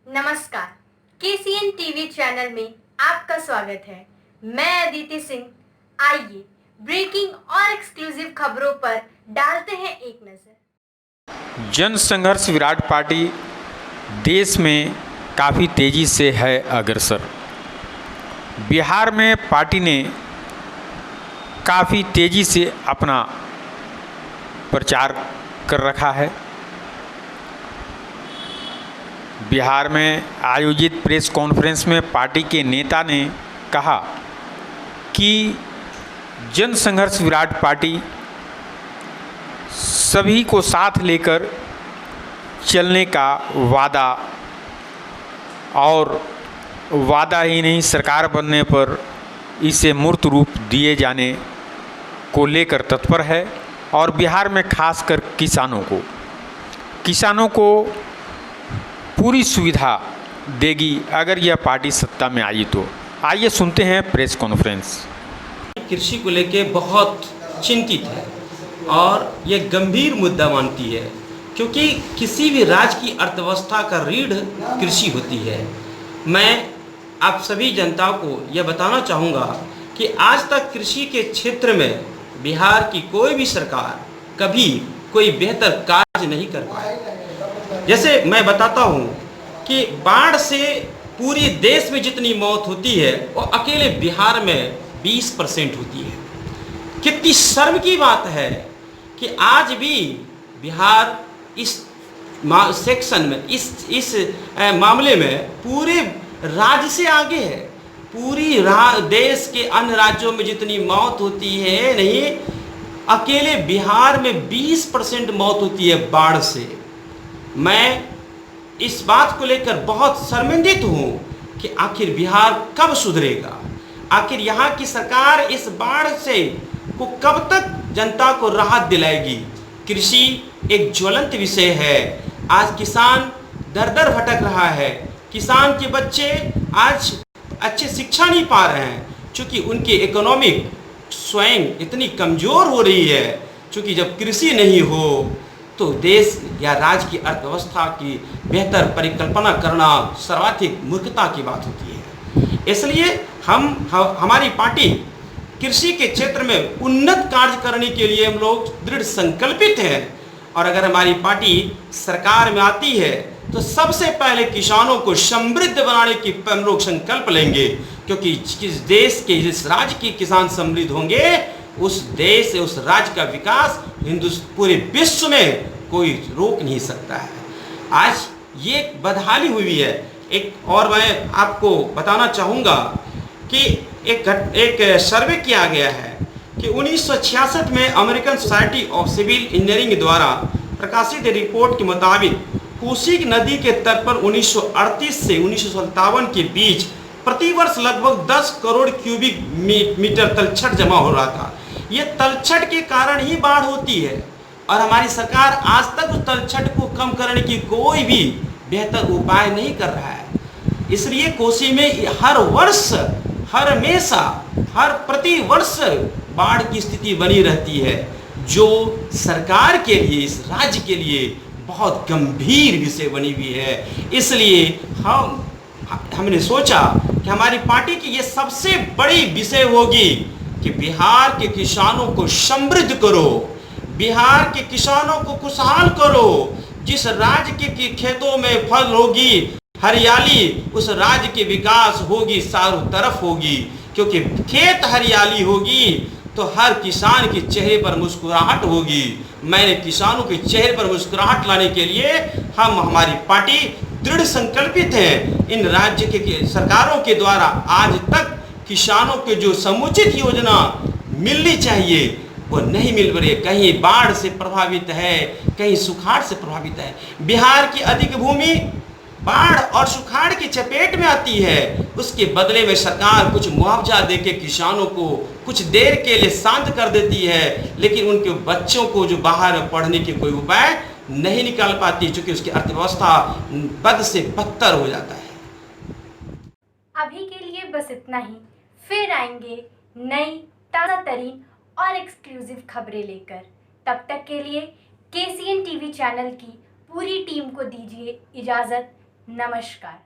नमस्कार, KCN TV channel में आपका स्वागत है। मैं अदिति सिंह। आइए ब्रेकिंग और एक्सक्लूसिव खबरों पर डालते हैं एक नजर। जन संघर्ष विराट पार्टी देश में काफ़ी तेज़ी से है अग्रसर। बिहार में पार्टी ने काफ़ी तेज़ी से अपना प्रचार कर रखा है। बिहार में आयोजित प्रेस कॉन्फ्रेंस में पार्टी के नेता ने कहा कि जन संघर्ष विराट पार्टी सभी को साथ लेकर चलने का वादा और वादा ही नहीं, सरकार बनने पर इसे मूर्त रूप दिए जाने को लेकर तत्पर है। और बिहार में खासकर किसानों को पूरी सुविधा देगी अगर यह पार्टी सत्ता में आई तो। आइए सुनते हैं प्रेस कॉन्फ्रेंस। कृषि को लेके बहुत चिंतित है और ये गंभीर मुद्दा मानती है, क्योंकि किसी भी राज्य की अर्थव्यवस्था का रीढ़ कृषि होती है। मैं आप सभी जनता को यह बताना चाहूँगा कि आज तक कृषि के क्षेत्र में बिहार की कोई भी सरकार कभी कोई बेहतर कार्य नहीं कर पाई। जैसे मैं बताता हूँ कि बाढ़ से पूरे देश में जितनी मौत होती है वो अकेले बिहार में 20% होती है। कितनी शर्म की बात है कि आज भी बिहार इस सेक्शन में इस मामले में पूरे राज्य से आगे है। पूरी देश के अन्य राज्यों में जितनी मौत होती है, नहीं, अकेले बिहार में 20% मौत होती है बाढ़ से। मैं इस बात को लेकर बहुत शर्मिंदित हूँ कि आखिर बिहार कब सुधरेगा, आखिर यहाँ की सरकार इस बाढ़ से को कब तक जनता को राहत दिलाएगी। कृषि एक ज्वलंत विषय है। आज किसान दर दर भटक रहा है। किसान के बच्चे आज अच्छी शिक्षा नहीं पा रहे हैं, क्योंकि उनकी इकोनॉमिक स्वयं इतनी कमज़ोर हो रही है। क्योंकि जब कृषि नहीं हो तो देश या राज्य की अर्थव्यवस्था की बेहतर परिकल्पना करना सर्वाधिक मूर्खता की बात होती है। इसलिए हमारी पार्टी कृषि के क्षेत्र में उन्नत कार्य करने के लिए हम लोग दृढ़ संकल्पित हैं। और अगर हमारी पार्टी सरकार में आती है तो सबसे पहले किसानों को समृद्ध बनाने की हम लोग संकल्प लेंगे, क्योंकि जिस देश के जिस राज्य के किसान समृद्ध होंगे उस देश उस राज्य का विकास पूरे विश्व में कोई रोक नहीं सकता है। आज ये बदहाली हुई है। एक और मैं आपको बताना चाहूँगा कि एक सर्वे किया गया है कि 1966 में American society of civil engineering द्वारा प्रकाशित रिपोर्ट के मुताबिक कोसी नदी के तट पर 1938 से 1957 के बीच प्रतिवर्ष लगभग 10 करोड़ क्यूबिक मीटर तलछट जमा हो रहा था। ये तलछट के कारण ही बाढ़ होती है और हमारी सरकार आज तक उस तलछट को कम करने की कोई भी बेहतर उपाय नहीं कर रहा है। इसलिए कोसी में हर वर्ष हर हमेशा हर प्रति वर्ष बाढ़ की स्थिति बनी रहती है, जो सरकार के लिए इस राज्य के लिए बहुत गंभीर विषय बनी हुई है। इसलिए हमने सोचा कि हमारी पार्टी की ये सबसे बड़ी विषय होगी कि बिहार के किसानों को समृद्ध करो, बिहार के किसानों को खुशहाल करो। जिस राज्य के खेतों में फल होगी, हरियाली, उस राज्य के विकास होगी, चारों तरफ होगी। क्योंकि खेत हरियाली होगी तो हर किसान के चेहरे पर मुस्कुराहट होगी। मैंने किसानों के चेहरे पर मुस्कुराहट लाने के लिए हमारी पार्टी दृढ़ संकल्पित है। इन राज्य के सरकारों के द्वारा आज तक किसानों के जो समुचित योजना मिलनी चाहिए वो नहीं मिल रही है। कहीं बाढ़ से प्रभावित है, कहीं सुखाड़ से प्रभावित है। बिहार की अधिक भूमि बाढ़ और सुखाड़ की चपेट में आती है। उसके बदले में सरकार कुछ मुआवजा देके किसानों को कुछ देर के लिए शांत कर देती है, लेकिन उनके बच्चों को जो बाहर पढ़ने के कोई उपाय नहीं निकाल पाती, क्योंकि उसकी अर्थव्यवस्था बद से बदतर हो जाता है। अभी के लिए बस इतना ही। फिर आएंगे नई ताज़ा तरीन और एक्सक्लूसिव खबरें लेकर। तब तक के लिए केसीएन टीवी चैनल की पूरी टीम को दीजिए इजाज़त। नमस्कार।